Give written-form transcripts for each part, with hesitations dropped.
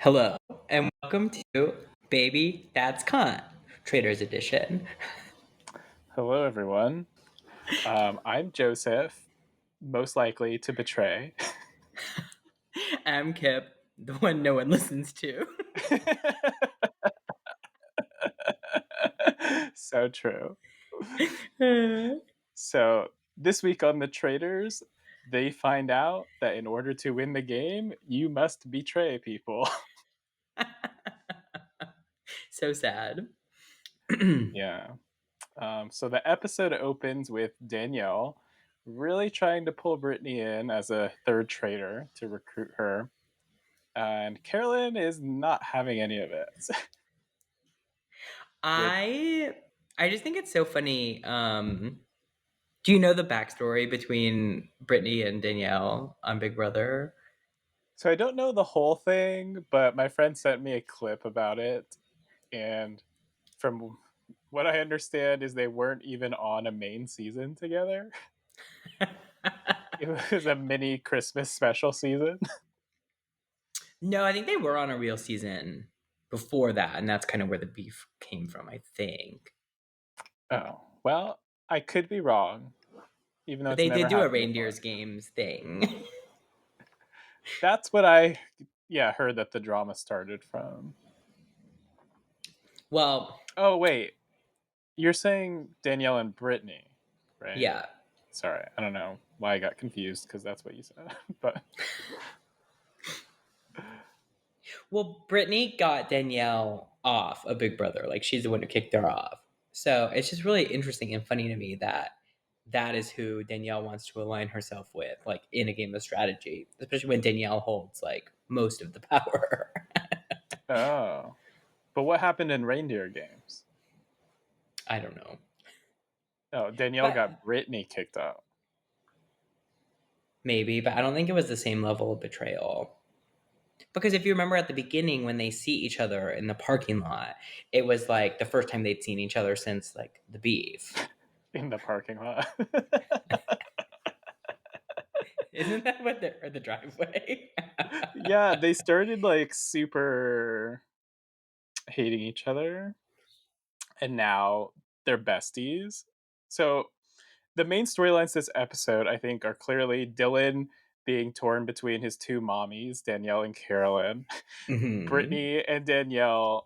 Hello, and welcome to Baby That's Cont, Traitors Edition. Hello, everyone. I'm Joseph, most likely to betray. I'm Kip, the one no one listens to. So true. So, this week on The Traitors, they find out that in order to win the game, you must betray people. So sad. Yeah. So, the episode opens with Danielle really trying to pull Brittany in as a third traitor to recruit her. And Carolyn is not having any of it. Which I just think it's so funny. Do you know the backstory between Brittany and Danielle on Big Brother? So I don't know the whole thing, but my friend sent me a clip about it, and from what I understand is they weren't even on a main season together. It was a mini Christmas special season. No, I think they were on a real season before that, and that's kind of where the beef came from, I think. Oh, well, I could be wrong, even though But it's they never did do a happened before. reindeers games thing. That's what I heard that the drama started from. Well, Oh, wait. You're saying Danielle and Brittany, right? yeah. Sorry, I don't know why I got confused because that's what you said. But Well, Brittany got Danielle off of Big Brother. Like, she's the one who kicked her off. So it's just really interesting and funny to me that that is who Danielle wants to align herself with, like in a game of strategy, especially when Danielle holds like most of the power. oh. But what happened in reindeer games? I don't know. Oh, Danielle But got Brittany kicked out. maybe, but I don't think it was the same level of betrayal. Because if you remember at the beginning when they see each other in the parking lot, it was like the first time they'd seen each other since like the beef. In the parking lot. Isn't that what or the driveway? Yeah, they started like super hating each other, and now they're besties. So the main storylines this episode, I think, are clearly Dylan being torn between his two mommies, Danielle and Carolyn, Hmm. Brittany and Danielle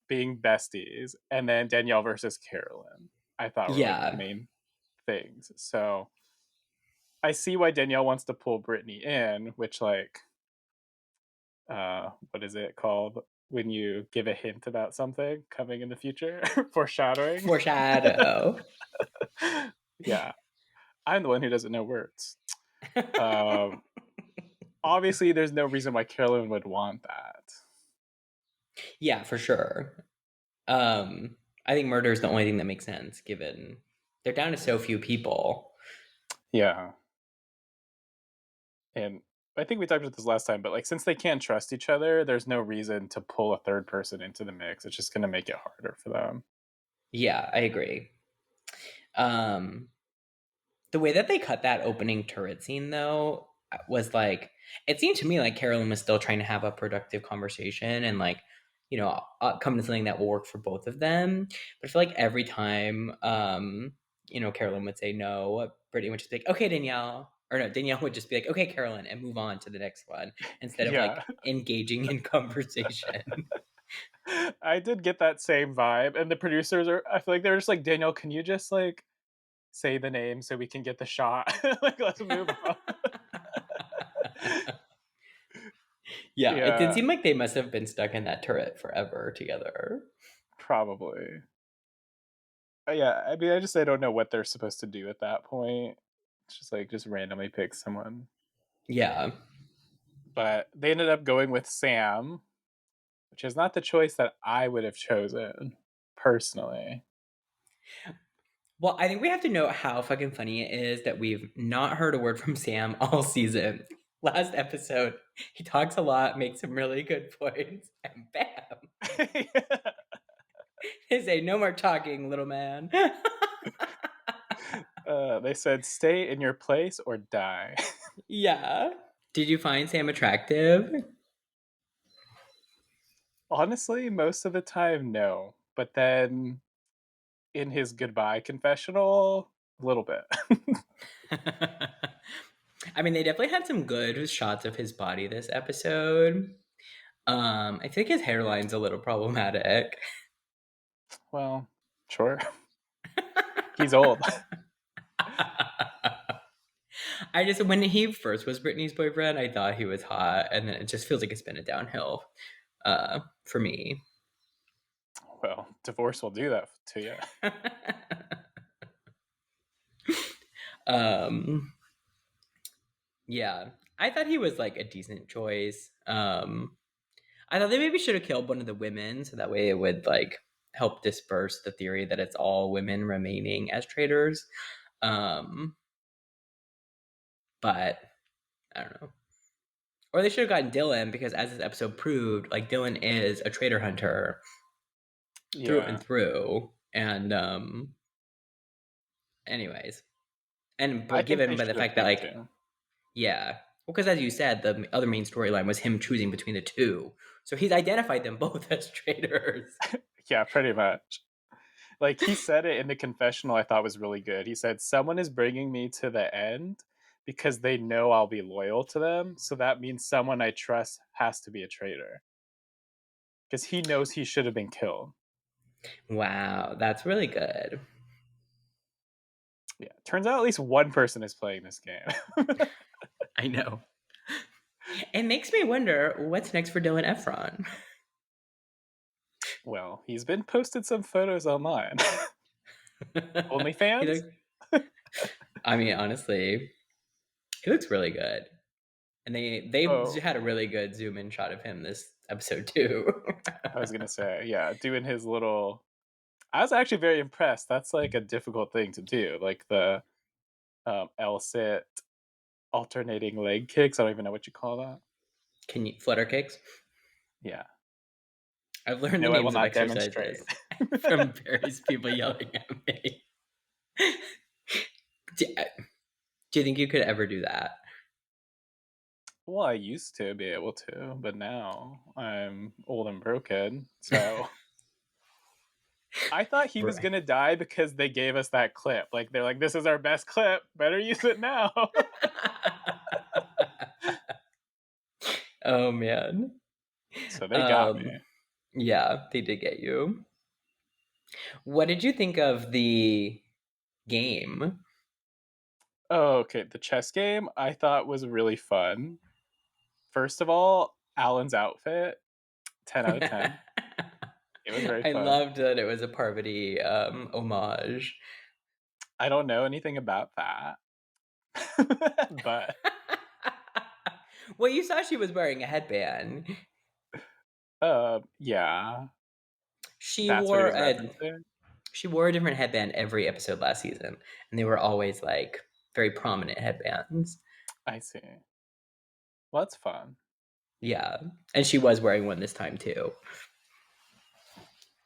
being besties, and then Danielle versus Carolyn. I thought were like the Yeah. main things. So I see why Danielle wants to pull Brittany in, which like what is it called when you give a hint about something coming in the future? Foreshadowing. Foreshadow. Yeah. I'm the one who doesn't know words. Um Obviously there's no reason why Carolyn would want that. Yeah, for sure. I think murder is the only thing that makes sense given they're down to so few people. Yeah. And I think we talked about this last time, but like since they can't trust each other, there's no reason to pull a third person into the mix. It's just going to make it harder for them. Yeah, I agree. Um, the way that they cut that opening turret scene, though, was like it seemed to me like Carolyn was still trying to have a productive conversation and like come to something that will work for both of them. But I feel like every time Carolyn would say no, Brittany would just be like, "Okay, Danielle." Or no, Danielle would just be like, "Okay, Carolyn," and move on to the next one instead of Yeah. like engaging in conversation. I did get that same vibe. And the producers are, I feel like they're just like, Danielle, can you just like say the name so we can get the shot? Like, let's move on. Yeah, it did Yeah, seem like they must have been stuck in that turret forever together. probably. Yeah, I mean, I don't know what they're supposed to do at that point. It's just like, just randomly pick someone. Yeah. But they ended up going with Sam, which is not the choice that I would have chosen personally. Well, I think we have to note how fucking funny it is that we've not heard a word from Sam all season. Last episode, he talks a lot, makes some really good points, and bam! They say, no more talking, little man. They said, stay in your place or die. Yeah. Did you find Sam attractive? Honestly, most of the time, no. But then in his goodbye confessional, a little bit. I mean, they definitely had some good shots of his body this episode. I think his hairline's a little problematic. Well, sure. He's old. I just when he first was Brittany's boyfriend, I thought he was hot, and then it just feels like it's been a downhill for me. Well, divorce will do that to you. um, yeah, I thought he was like a decent choice. I thought they maybe should have killed one of the women, so that way it would like help disperse the theory that it's all women remaining as traitors. Um, but I don't know. Or they should have gotten Dylan because, as this episode proved, like Dylan is a traitor hunter through and Yeah. through. And anyways, and I but think given they by the should have fact that picked like him. yeah, well, because as you said, the other main storyline was him choosing between the two, so he's identified them both as traitors. Yeah, pretty much. Like, he said it in the confessional, I thought was really good. He said, "Someone is bringing me to the end because they know I'll be loyal to them. So that means someone I trust has to be a traitor." Because he knows he should have been killed. Wow, that's really good. Yeah. Turns out at least one person is playing this game. I know. It makes me wonder what's next for Dylan Efron. Well, he's been posted some photos online. He OnlyFans? looks. I mean, honestly, he looks really good, and they Oh, had a really good zoom in shot of him this episode too. I was gonna say, yeah, doing his little. I was actually very impressed. That's like a difficult thing to do, like the L sit alternating leg kicks. I don't even know what you call that. Can you flutter kicks? Yeah. I've learned the No, I will names of not demonstrate. exercises from various people yelling at me. do, do you think you could ever do that? Well, I used to be able to, but now I'm old and broken. So I thought he was Right. gonna die because they gave us that clip. Like, they're like, "This is our best clip. Better use it now." Oh man. So they got me. Um, yeah, they did get you. What did you think of the game? Oh, okay. The chess game I thought was really fun. First of all, Alan's outfit, 10 out of 10. It was very I fun. loved that it was a Parvati homage. I don't know anything about that. But Well, you saw she was wearing a headband. yeah, She that's what he wore was a referencing. she wore a different headband every episode last season, and they were always like very prominent headbands. I see. Well, that's fun. Yeah, and she was wearing one this time too.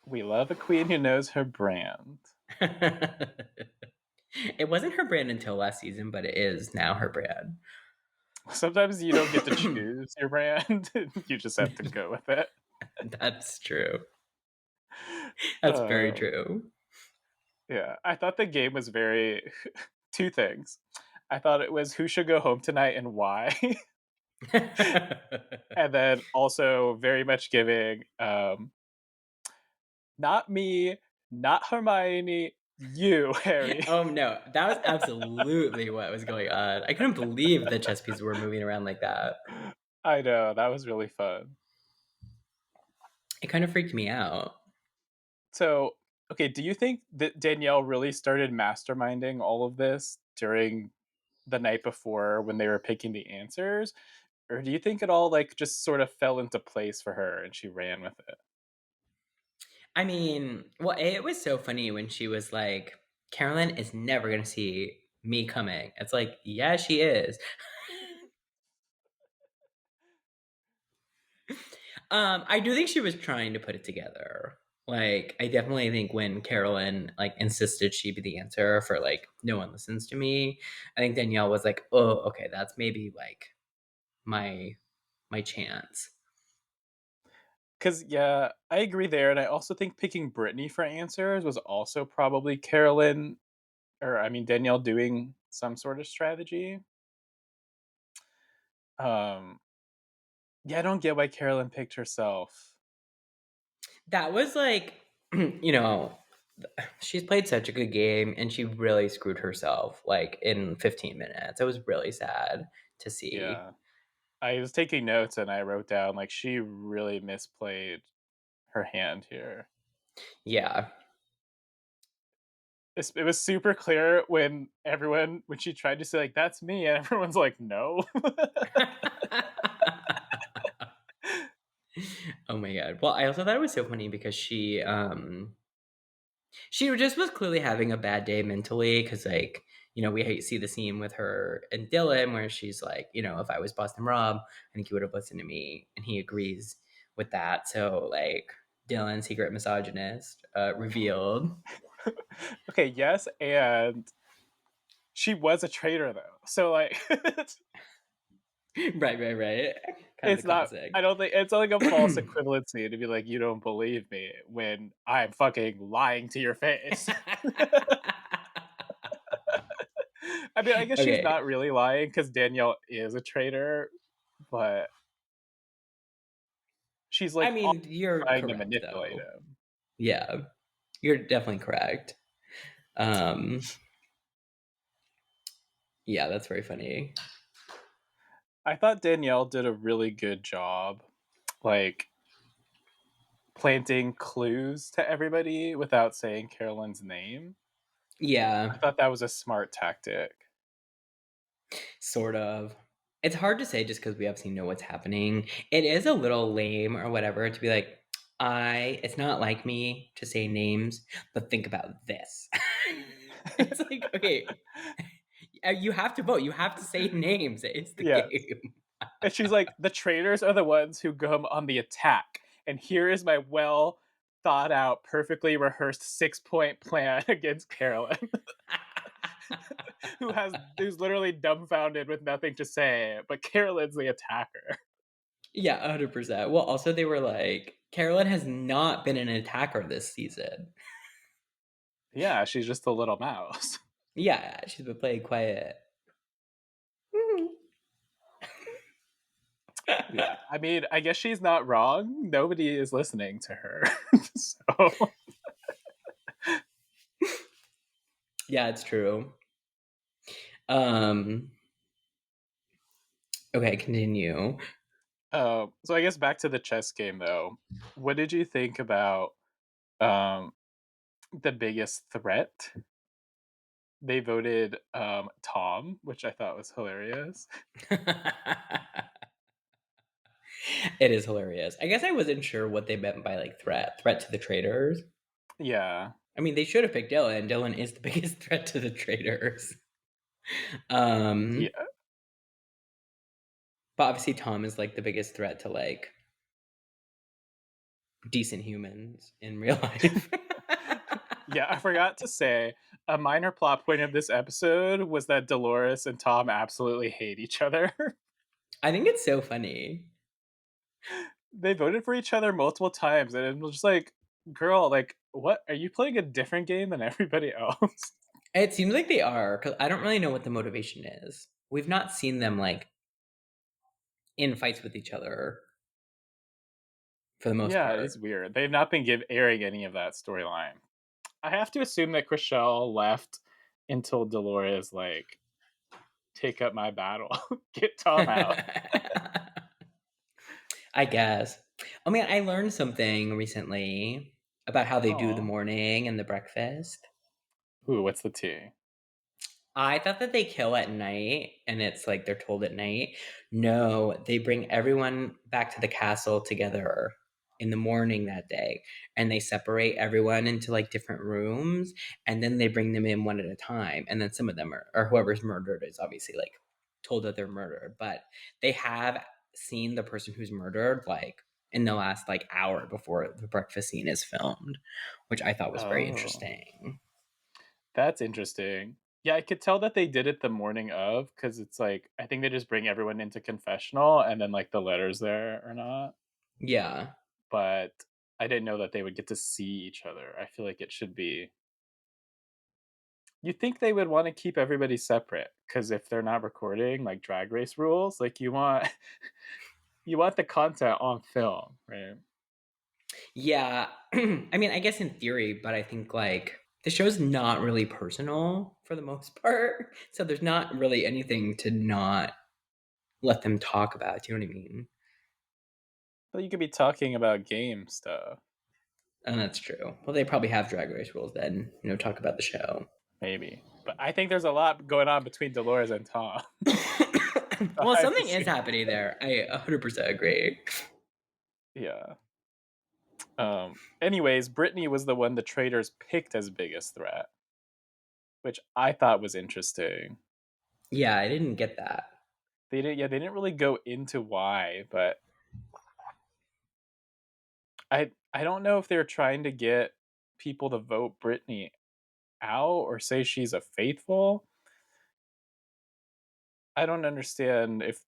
We love a queen who knows her brand. It wasn't her brand until last season, but it is now her brand. Sometimes you don't get to choose your brand, you just have to go with it. That's true. That's very Uh, true. yeah, I thought the game was very two things. I thought it was who should go home tonight and why. And then also very much giving not me, not Hermione, you, Harry. Oh no, that was absolutely what was going on. I couldn't believe the chess pieces were moving around like that. I know, that was really fun. It kind of freaked me out. So, okay, do you think that Danielle really started masterminding all of this during the night before when they were picking the answers? Or do you think it all like just sort of fell into place for her and she ran with it? I mean, well, it was so funny when she was like, Carolyn is never going to see me coming. It's like, yeah, she is. I do think she was trying to put it together. Like, I definitely think when Carolyn like insisted she be the answer for like no one listens to me, I think Danielle was like, oh, okay, that's maybe like my chance. 'Cause, yeah, I agree there, and I also think picking Brittany for answers was also probably Carolyn or, I mean, Danielle doing some sort of strategy. Um, yeah, I don't get why Carolyn picked herself. That was like, you know, she's played such a good game and she really screwed herself like in 15 minutes. It was really sad to see. Yeah. I was taking notes and I wrote down, like, she really misplayed her hand here. Yeah. It was super clear when she tried to say, like, "That's me," and everyone's like, "No." Oh my god. Well, I also thought it was so funny because she just was clearly having a bad day mentally because, like, we see the scene with her and Dylan where she's like, if I was Boston Rob, I think he would have listened to me, and he agrees with that. So, like, Dylan, secret misogynist, revealed. Okay, yes, and she was a traitor, though, so, like, Right, right, right. Kind of the it's not classic. I don't think it's like a false equivalency to be like, "You don't believe me," when I'm fucking lying to your face. I mean, I guess she's Okay. not really lying because Danielle is a traitor, but she's, I like, also mean, you're trying to correct, manipulate though. him. Yeah, you're definitely correct. Um, yeah, that's very funny. I thought Danielle did a really good job, like, planting clues to everybody without saying Carolyn's name. I Yeah, thought that was a smart tactic. sort of. It's hard to say just because we obviously know what's happening. It is a little lame or whatever to be like, it's not like me to say names, but think about this. It's like, okay, you have to vote. You have to say names. It's the Yes. game. And she's like, "The traitors are the ones who come on the attack, and here is my well thought out, perfectly rehearsed 6-point plan against Carolyn, who's literally dumbfounded with nothing to say, but Carolyn's the attacker." Yeah, 100%. Well, also, they were like, Carolyn has not been an attacker this season. Yeah, she's just a little mouse. Yeah, she's been playing quiet. Mhm. Yeah, I mean, I guess she's not wrong. Nobody is listening to her. So, Yeah, it's true. Um, okay, continue. so I guess back to the chess game though. What did you think about um the biggest threat? They voted Tom, which I thought was hilarious. It is hilarious. I guess I wasn't sure what they meant by like threat to the traders. Yeah. I mean, they should have picked Dylan. Dylan is the biggest threat to the traders. Um, Yeah. but obviously Tom is like the biggest threat to like decent humans in real life. Yeah, I forgot to say a minor plot point of this episode was that Dolores and Tom absolutely hate each other. I think it's so funny. They voted for each other multiple times and it was just like, "Girl, like what? Are you playing a different game than everybody else?" It seems like they are because I don't really know what the motivation is. We've not seen them like in fights with each other for the most Yeah, it part. is weird. They've not been airing any of that storyline. I have to assume that Chriselle left until Dolores like take up my battle, get Tom out. I guess. I mean, I learned something recently about how they do the Oh, morning and the breakfast. ooh, what's the tea? I thought that they kill at night and it's like they're told at night. No, they bring everyone back to the castle together in the morning that day and they separate everyone into like different rooms and then they bring them in one at a time. And then some of them or whoever's murdered is obviously like told that they're murdered, but they have seen the person who's murdered like in the last like hour before the breakfast scene is filmed, which I thought was very Oh, interesting. that's interesting. Yeah, I could tell that they did it the morning of because it's like I think they just bring everyone into confessional and then like the letters there or not. Yeah. but I didn't know that they would get to see each other. I feel like it should be. You think they would want to keep everybody separate because if they're not recording like Drag Race rules, like you want you want the content on film, right? Yeah. I mean, I guess in theory, but I think like the show's not really personal for the most part. So there's not really anything to not let them talk about. Do you know what I mean? Well, you could be talking about game stuff, And that's true. Well, they probably have drag race rules then, talk about the show. maybe. But I think there's a lot going on between Delores and Tom Well, behind the something is scenes. happening there. I 100% agree. Yeah. Anyways, Brittany was the one the traitors picked as biggest threat, which I thought was interesting. Yeah, I didn't get that. They didn't really go into why, but I don't know if they're trying to get people to vote Brittany out or say she's a faithful. I don't understand if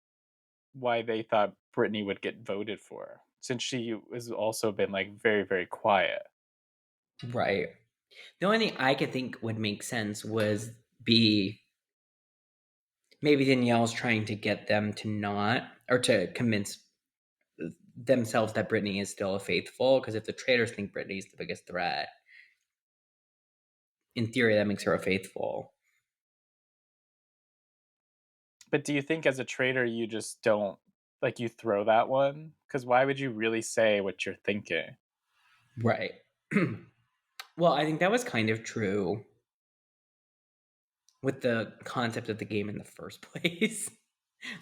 why they thought Brittany would get voted for since she has also been like very very quiet. Right. The only thing I could think would make sense was be maybe Danielle's trying to get them to not, or to convince themselves that Brittany is still a faithful. Because if the traitors think Brittany's the biggest threat, in theory, that makes her a faithful. But do you think as a traitor you just don't like you throw that one? Because why would you really say what you're thinking? Right. Well, I think that was kind of true with the concept of the game in the first place.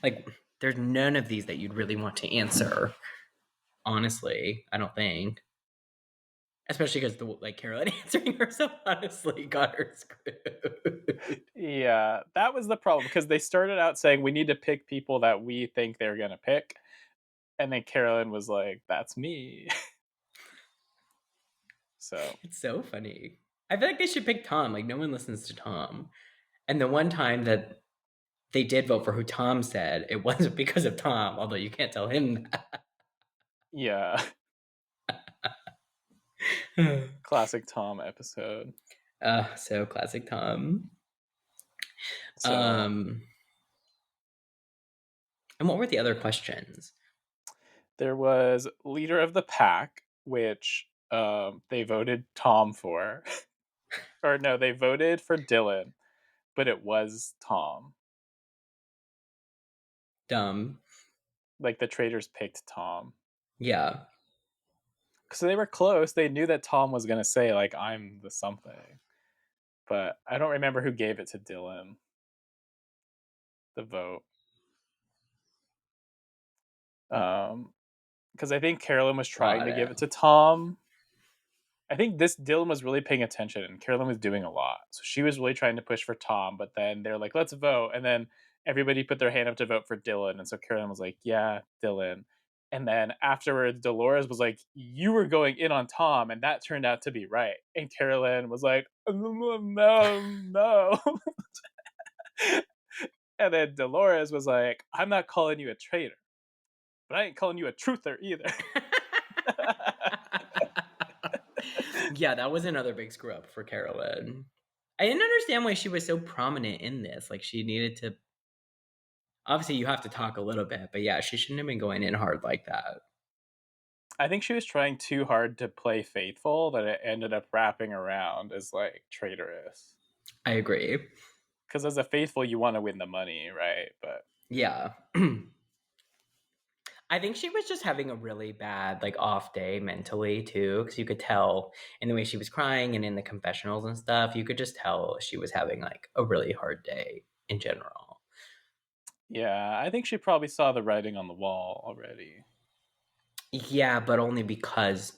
Like, there's none of these that you'd really want to answer. Honestly, I don't think. Especially because Carolyn answering herself honestly got her screwed. Yeah, that was the problem because they started out saying we need to pick people that we think they're gonna pick, and then Carolyn was like, "That's me." So It's so funny. I feel like they should pick Tom. Like, no one listens to Tom. And the one time that they did vote for who Tom said, it wasn't because of Tom, although you can't tell him yeah, that. classic Tom episode. So classic Tom. So Um, and what were the other questions? there was leader of the pack, which they voted Tom for, or no, they voted for Dylan, but it was Tom. Dumb. Like the traitors picked Tom. Yeah. So they were close. They knew that Tom was gonna say like I'm the something, but I don't remember who gave it to Dylan. The vote, because I think Carolyn was trying Got to give it. it to Tom. I think this Dylan was really paying attention, and Carolyn was doing a lot, so she was really trying to push for Tom. But then they're like, "Let's vote," and then everybody put their hand up to vote for Dylan, and so Carolyn was like, "Yeah, Dylan." And then afterwards, Dolores was like, "You were going in on Tom, and that turned out to be right." And Carolyn was like, "No, no." And then Dolores was like, "I'm not calling you a traitor, but I ain't calling you a truther either." Yeah, that was another big screw up for Carolyn. I didn't understand why she was so prominent in this. Like, she needed to. Obviously, you have to talk a little bit, but yeah, she shouldn't have been going in hard like that. I think she was trying too hard to play faithful that it ended up wrapping around as like traitorous. I agree. Because as a faithful, you want to win the money, right? But Yeah. I think she was just having a really bad, off day mentally, too, because you could tell in the way she was crying and in the confessionals and stuff, you could just tell she was having, a really hard day in general. yeah, I think she probably saw the writing on the wall already. Yeah, but only because,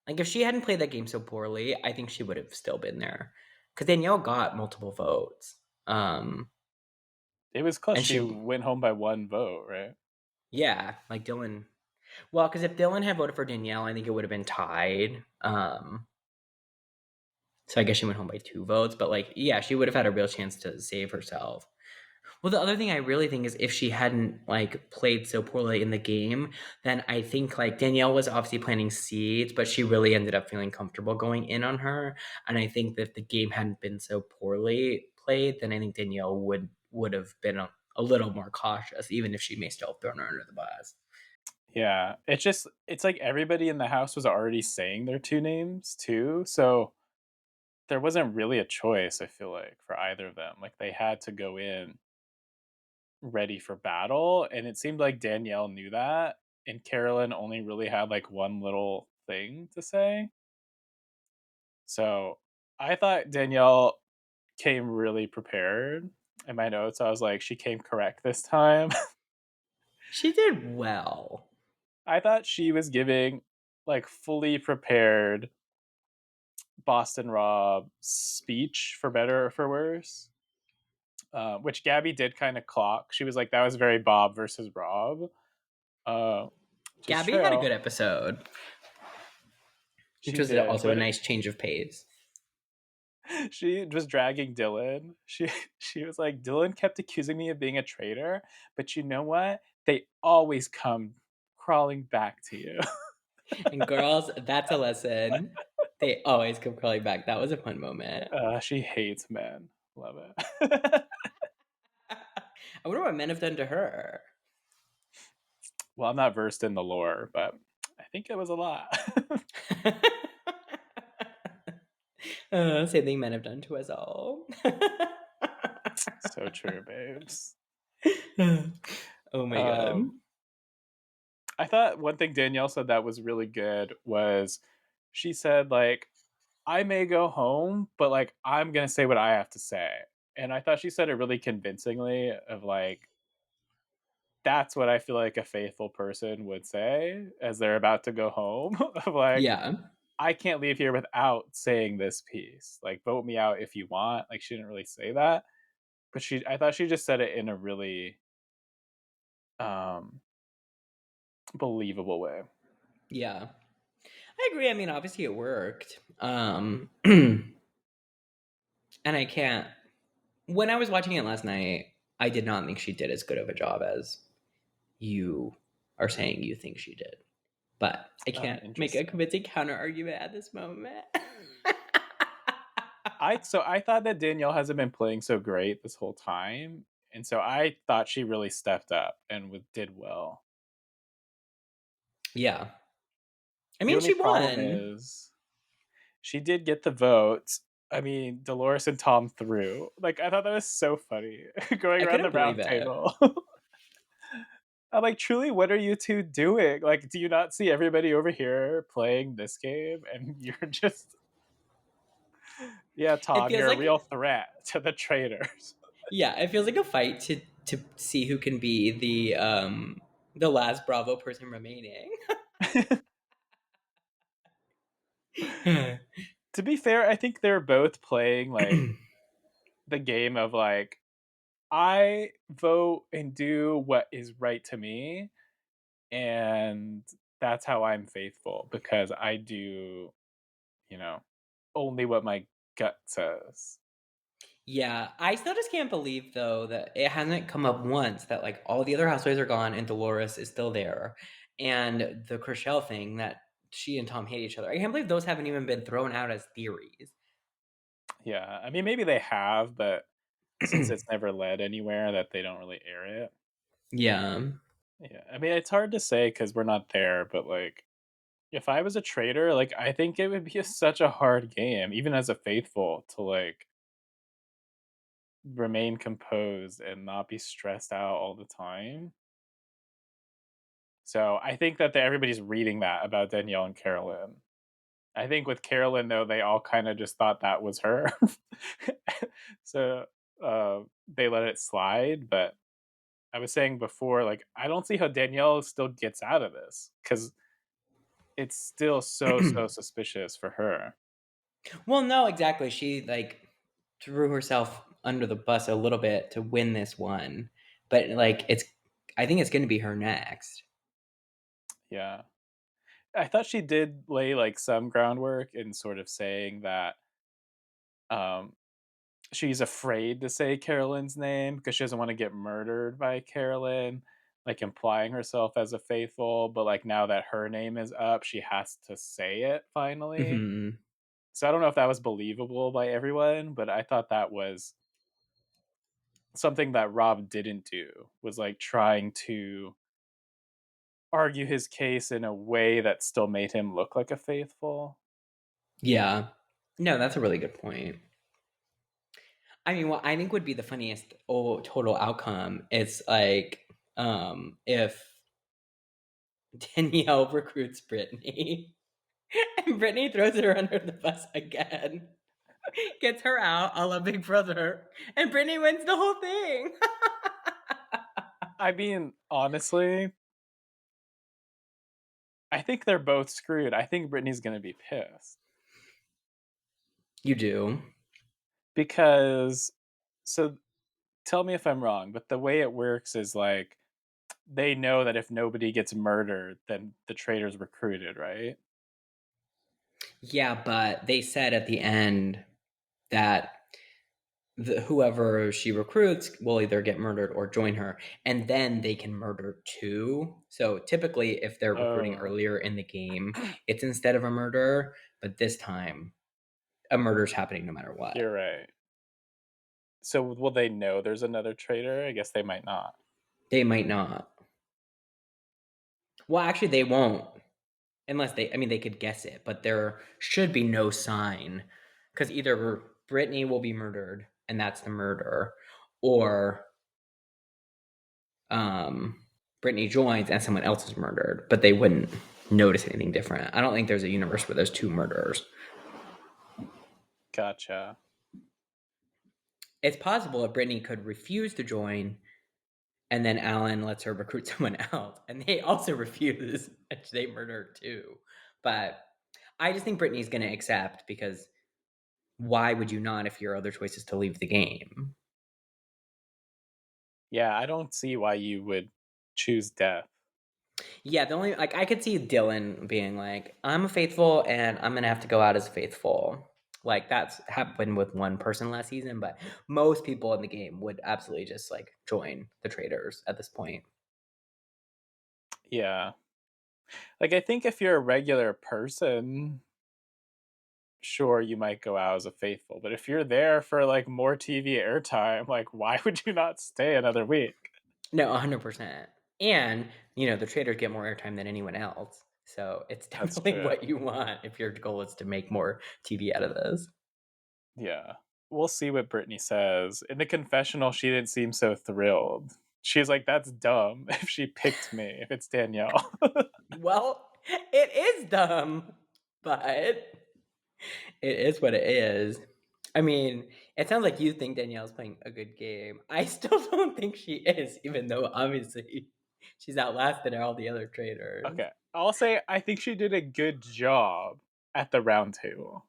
if she hadn't played that game so poorly, I think she would have still been there. Because Danielle got multiple votes. It was close. And She she, went home by one vote, right? yeah, Dylan. Well, because if Dylan had voted for Danielle, I think it would have been tied. So I guess she went home by 2 votes. But, yeah, she would have had a real chance to save herself. Well, the other thing I really think is if she hadn't like played so poorly in the game, then I think like Danielle was obviously planting seeds, but she really ended up feeling comfortable going in on her. And I think that if the game hadn't been so poorly played, then I think Danielle would have been a little more cautious, even if she may still have thrown her under the bus. Yeah, it's like everybody in the house was already saying their 2 names too, so there wasn't really a choice, I feel like, for either of them. Like, they had to go in ready for battle, and it seemed like Danielle knew that, and Carolyn only really had, like, one little thing to say. So, I thought Danielle came really prepared. In my notes, I was like, "She came correct this time." She did well. I thought she was giving, like, fully prepared Boston Rob speech, for better or for worse, which Gabby did kind of clock. She was like, "That was very Bob versus Rob," uh, which is Gabby had a true. good episode, which She was did, also a but nice change of pace. she was dragging Dylan. She was like, "Dylan kept accusing me of being a traitor, but you know what? They always come crawling back to you." And girls, that's a lesson. They always come crawling back. That was a fun moment. She hates men. Love it. I wonder what men have done to her. Well, I'm not versed in the lore, but I think it was a lot. Same thing men have done to us all. So true, babes. Oh my god. Um, I thought one thing Danielle said that was really good was she said, like, I may go home, but like I'm gonna say what I have to say. And I thought she said it really convincingly of like that's what I feel like a faithful person would say as they're about to go home. Of like, Yeah. I can't leave here without saying this piece. Like, vote me out if you want. Like, she didn't really say that, but I thought she just said it in a really um believable way. Yeah. I agree. I mean, obviously it worked. And I can't. When I was watching it last night, I did not think she did as good of a job as you are saying you think she did. But I can't make a Interesting. convincing counter argument at this moment. I thought that Danielle hasn't been playing so great this whole time, and so I thought she really stepped up and did well. Yeah. I The mean, only she problem won. is she did get the votes. I mean, Delores and Tom threw. Like, I thought that was so funny going I around the couldn't believe round it. table. I'm like, truly, what are you two doing? Like, do you not see everybody over here playing this game, and you're just, yeah, It Tom, feels you're a like real threat to the traitors. yeah, it feels like a fight to see who can be the last Bravo person remaining. To be fair, I think they're both playing like the game of like I vote and do what is right to me, and that's how I'm faithful because I do, you know, only what my gut says. Yeah, I still just can't believe though that it hasn't come up once that like all the other housewives are gone and Dolores is still there, and the Chriselle thing that she and Tom hate each other. I can't believe those haven't even been thrown out as theories. Yeah, I mean maybe they have, but since it's never led anywhere, that they don't really air it. Yeah. Yeah, I mean it's hard to say because we're not there, but like if I was a traitor, like I think it would be such a hard game, even as a faithful, to like remain composed and not be stressed out all the time. So I think that everybody's reading that about Danielle and Carolyn. I think with Carolyn though, they all kind of just thought that was her, so they let it slide. But I was saying before, like I don't see how Danielle still gets out of this because it's still so suspicious for her. Well, no, exactly. She like threw herself under the bus a little bit to win this one, but like it's, I think it's going to be her next. Yeah, I thought she did lay like some groundwork in sort of saying that um, she's afraid to say Carolyn's name because she doesn't want to get murdered by Carolyn, like implying herself as a faithful. But like now that her name is up, she has to say it finally. Hmm. So I don't know if that was believable by everyone, but I thought that was something that Rob didn't do, was like trying to argue his case in a way that still made him look like a faithful. Yeah. No, that's a really good point. I mean, what I think would be the funniest total outcome is like if Danielle recruits Brittany and Brittany throws her under the bus again, gets her out a la Big Brother, and Brittany wins the whole thing. I mean, honestly, I think they're both screwed. I think Brittany's going to be pissed You do. because, so tell me if I'm wrong, but the way it works is like they know that if nobody gets murdered, then the traitor's recruited, right? Yeah, but they said at the end that whoever she recruits will either get murdered or join her, and then they can murder too. So typically, if they're recruiting Oh, earlier in the game, it's instead of a murder, but this time a murder's happening no matter what. you're right. So will they know there's another traitor? I guess they might not. They might not. Well, actually, they won't. Unless they, I mean, they could guess it, but there should be no sign. Because either Brittany will be murdered, and that's the murder, or Brittany joins and someone else is murdered, but they wouldn't notice anything different. I don't think there's a universe where there's two murderers. Gotcha. It's possible that Brittany could refuse to join, and then Alan lets her recruit someone else, and they also refuse, and they murder too. But I just think Brittany's going to accept because why would you not if your other choice is to leave the game? Yeah, I don't see why you would choose death. Yeah, the only like I could see Dylan being like, "I'm a faithful, and I'm gonna have to go out as a faithful." Like that's happened with one person last season, but most people in the game would absolutely just like join the Traitors at this point. Yeah. Like I think if you're a regular person, sure you might go out as a faithful, but if you're there for like more TV airtime, like why would you not stay another week? No, 100%. And the Traitors get more airtime than anyone else, so it's That's definitely true. what you want if your goal is to make more TV out of this. Yeah. We'll see what Brittany says. In the confessional, she didn't seem so thrilled. She's like, that's dumb if she picked me, if it's Danielle. Well, it is dumb, but it is what it is. I mean, it sounds like you think Danielle's playing a good game. I still don't think she is, even though obviously she's outlasted all the other traders. Okay. I'll say I think she did a good job at the round table.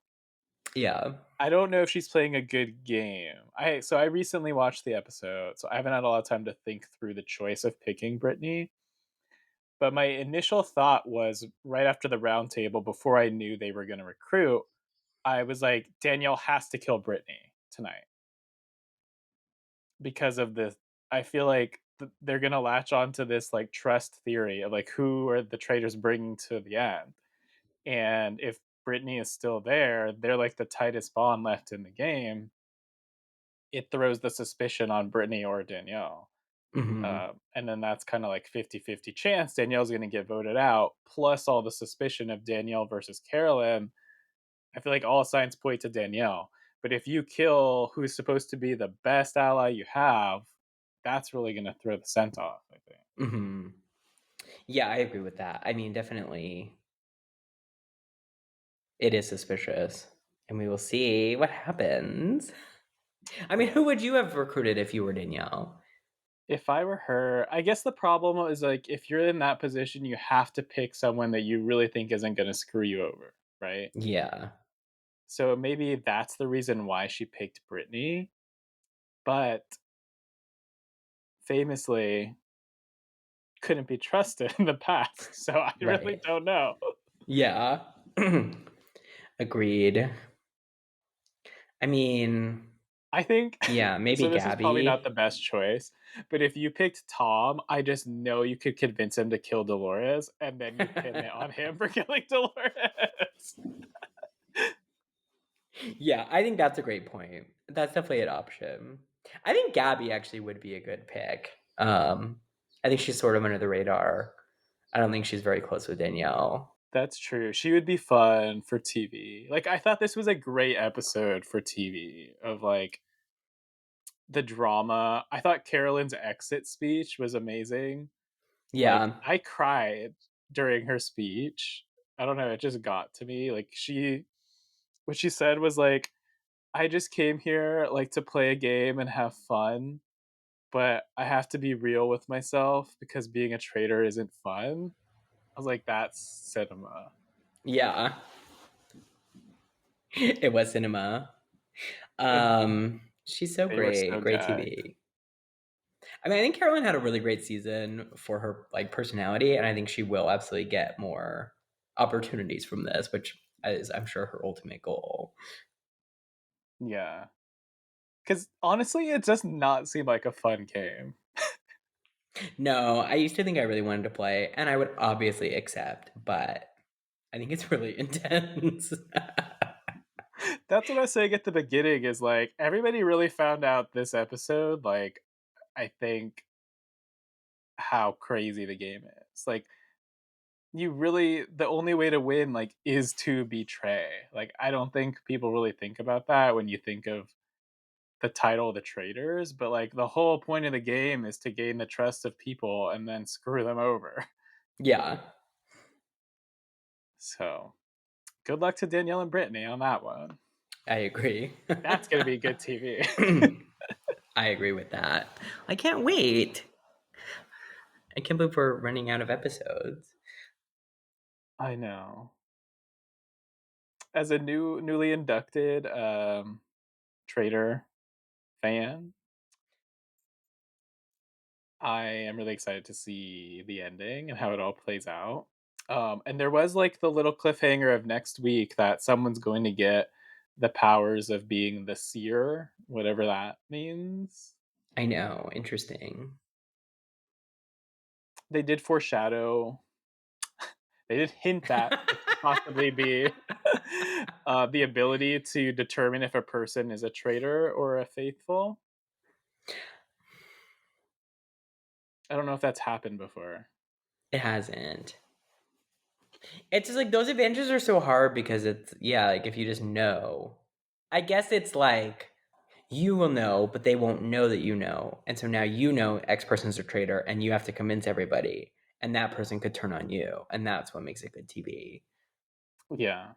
Yeah. I don't know if she's playing a good game. I recently watched the episode, so I haven't had a lot of time to think through the choice of picking Brittany. But my initial thought was right after the round table, before I knew they were going to recruit, I was like, Danielle has to kill Brittany tonight because of this. I feel like they're going to latch on to this like trust theory of like who are the traitors bringing to the end. And if Brittany is still there, they're like the tightest bond left in the game. It throws the suspicion on Brittany or Danielle. Hmm. And then that's kind of like 50-50 chance Danielle's going to get voted out, plus all the suspicion of Danielle versus Carolyn. I feel like all signs point to Danielle. But if you kill who's supposed to be the best ally you have, that's really going to throw the scent off, I think. Hmm. Yeah, I agree with that. I mean, definitely it is suspicious. And we will see what happens. I mean, who would you have recruited if you were Danielle? If I were her, I guess the problem is like if you're in that position, you have to pick someone that you really think isn't going to screw you over, right? Yeah. So maybe that's the reason why she picked Brittany. But famously, couldn't be trusted in the past. So I really Right. don't know. Yeah. Agreed. I mean, I think Yeah, maybe so this is probably not Gabby. the best choice, but if you picked Tom, I just know you could convince him to kill Dolores, and then you pin it on him for killing Dolores. Yeah, I think that's a great point. That's definitely an option. I think Gabby actually would be a good pick. I think she's sort of under the radar. I don't think she's very close with Danielle. That's true. She would be fun for TV. Like, I thought this was a great episode for TV of, like, the drama. I thought Carolyn's exit speech was amazing. Like, Yeah. I cried during her speech. I don't know, it just got to me. Like, what she said was like, "I just came here, like, to play a game and have fun, but I have to be real with myself because being a traitor isn't fun." I was like, "That's cinema." Yeah. It was cinema. And She's so they were great. so Great gagged. TV. I mean, I think Carolyn had a really great season for her like personality, and I think she will absolutely get more opportunities from this, which is, I'm sure, her ultimate goal. Yeah. Because honestly, it does not seem like a fun game. No, I used to think I really wanted to play, and I would obviously accept, but I think it's really intense. That's what I was saying at the beginning is, like, everybody really found out this episode, like, I think, how crazy the game is. Like, you really the only way to win, like, is to betray. Like, I don't think people really think about that when you think of the title The Traitors, but, like, the whole point of the game is to gain the trust of people and then screw them over. Yeah, So, good luck to Danielle and Brittany on that one. I agree. That's gonna be good TV. I agree with that. I can't wait. I can't believe we're running out of episodes. I know. As a newly inducted, Traitor fan, I am really excited to see the ending and how it all plays out. And there was like the little cliffhanger of next week that someone's going to get the powers of being the seer, whatever that means. I know, interesting. They did foreshadow, they did hint that it could possibly be the ability to determine if a person is a traitor or a faithful. I don't know if that's happened before. It hasn't. It's just like those advantages are so hard because it's, yeah, like if you just know. I guess it's like you will know, but they won't know that you know. And so now you know X person's a traitor and you have to convince everybody. And that person could turn on you. And that's what makes it good TV. Yeah.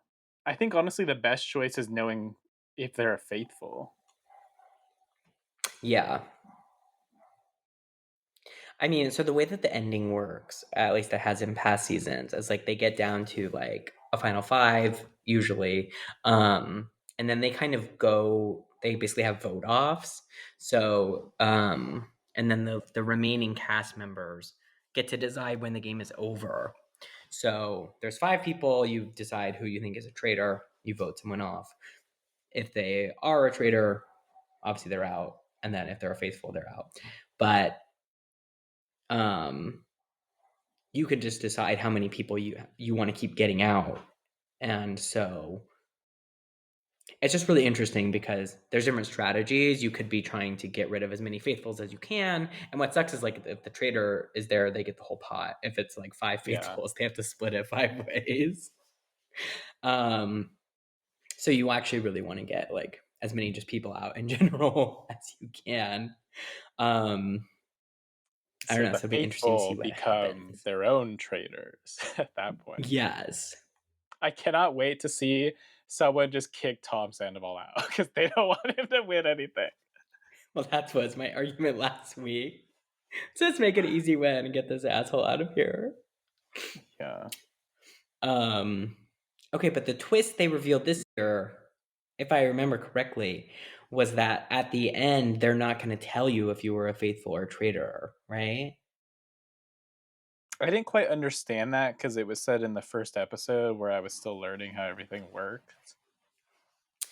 I think honestly the best choice is knowing if they're faithful. Yeah. I mean, so the way that the ending works, at least it has in past seasons, is like they get down to like a final five, usually. And then they kind of go, they basically have vote offs. So, and then the remaining cast members get to decide when the game is over. So there's five people, you decide who you think is a traitor, you vote someone off. If they are a traitor, obviously they're out. And then if they're a faithful, they're out. But um you can just decide how many people you want to keep getting out. And so it's just really interesting because there's different strategies. You could be trying to get rid of as many faithfuls as you can. And what sucks is like if the traitor is there, they get the whole pot. If it's like five Yeah. faithfuls, they have to split it five ways. Um, so you actually really want to get like as many just people out in general as you can. Um, I don't So know. the So it'll be interesting to see faithful what become happens. their own traitors at that point. Yes. I cannot wait to see someone just kick Tom Sandoval out because they don't want him to win anything. Well, that was my argument last week. So let's make an easy win and get this asshole out of here. Yeah. Um, okay, but the twist they revealed this year, if I remember correctly, was that at the end they're not going to tell you if you were a faithful or a traitor, right? I didn't quite understand that because it was said in the first episode where I was still learning how everything worked.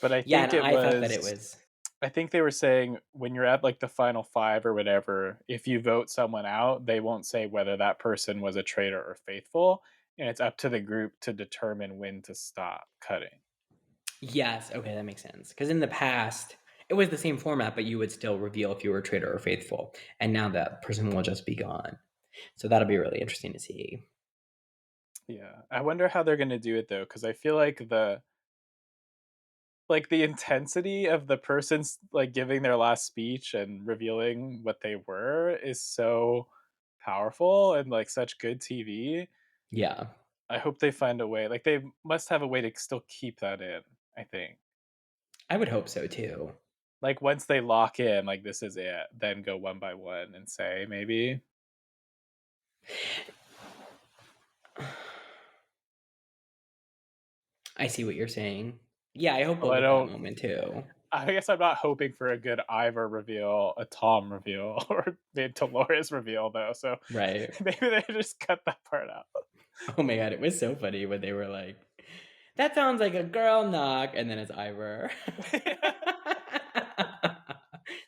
But I Yeah, think and it I thought that it was was. I think they were saying when you're at like the final 5 or whatever, if you vote someone out, they won't say whether that person was a traitor or faithful, and it's up to the group to determine when to stop cutting. Yes, okay, that makes sense. Because in the past, it was the same format, but you would still reveal if you were traitor or faithful. And now that person will just be gone. So that'll be really interesting to see. Yeah. I wonder how they're gonna do it though, because I feel like the intensity of the person's like giving their last speech and revealing what they were is so powerful and like such good TV. Yeah, I hope they find a way. Like they must have a way to still keep that in, I think. I would hope so too. Like once they lock in, like this is it, then go one by one and say maybe. I see what you're saying. Yeah, I hope Oh, we'll I get that don't. moment too. I guess I'm not hoping for a good Ivor reveal, a Tom reveal, or the Dolores reveal though. So Right. maybe they just cut that part out. Oh my god, it was so funny when they were like, that sounds like a girl knock, and then it's Ivor.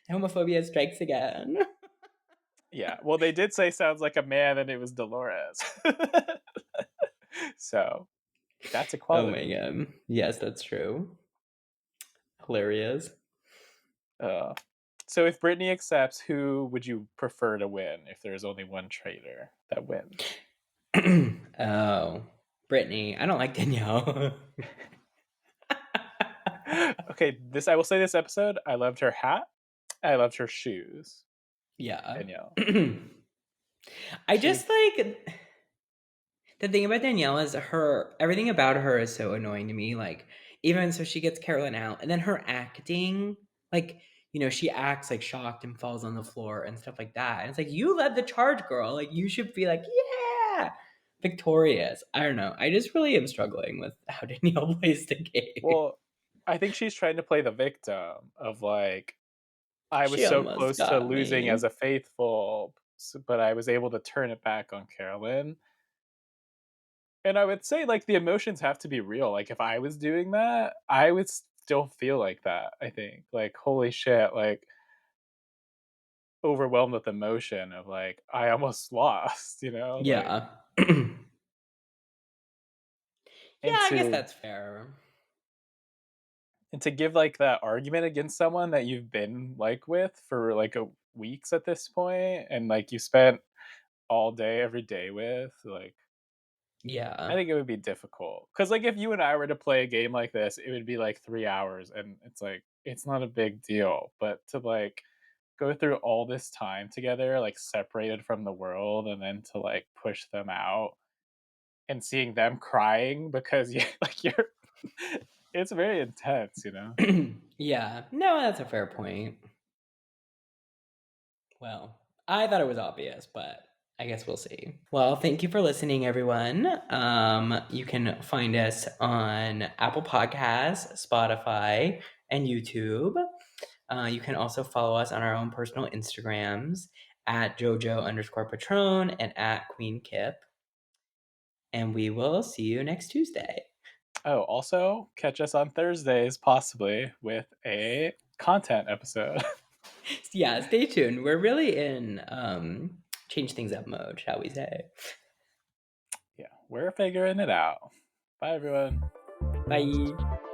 Homophobia strikes again. Yeah. Well, they did say sounds like a man, and it was Dolores. So that's Oh my equality. god. Yes, that's true. Hilarious. Uh, so if Brittany accepts, who would you prefer to win if there's only one traitor that wins? Oh, Brittany. I don't like Danielle. Okay, this I will say this episode, I loved her hat. I loved her shoes. Yeah. Danielle. I She just like the thing about Danielle is her everything about her is so annoying to me. Like, even so she gets Carolyn out, and then her acting, like, she acts like shocked and falls on the floor and stuff like that. And it's like, you led the charge, girl. Like, you should be like, yeah, victorious. I don't know. I just really am struggling with how Danielle plays the game. well, I think she's trying to play the victim of like I was She so almost close to got losing as me. a faithful, but I was able to turn it back on Carolyn. And I would say like the emotions have to be real. Like if I was doing that, I would still feel like that. I think like holy shit, like overwhelmed with emotion of like I almost lost, like Yeah. Yeah, and I guess to that's fair. and to give like that argument against someone that you've been like with for like a weeks at this point and like you spent all day every day with like I Yeah. think it would be difficult because like if you and I were to play a game like this it would be like 3 hours and it's like it's not a big deal but to like go through all this time together like separated from the world and then to like push them out and seeing them crying because you like you're it's very intense. Yeah. No, that's a fair point. Well, I thought it was obvious, but I guess we'll see. Well, thank you for listening, everyone. You can find us on Apple Podcasts, Spotify, and YouTube. You can also follow us on our own personal Instagrams at JoJo_Patron and at Queen Kip. And we will see you next Tuesday. Oh, also catch us on Thursdays possibly with a content episode. Yeah, stay tuned. We're really in change things up mode, shall we say. Yeah, we're figuring it out. Bye everyone. Bye.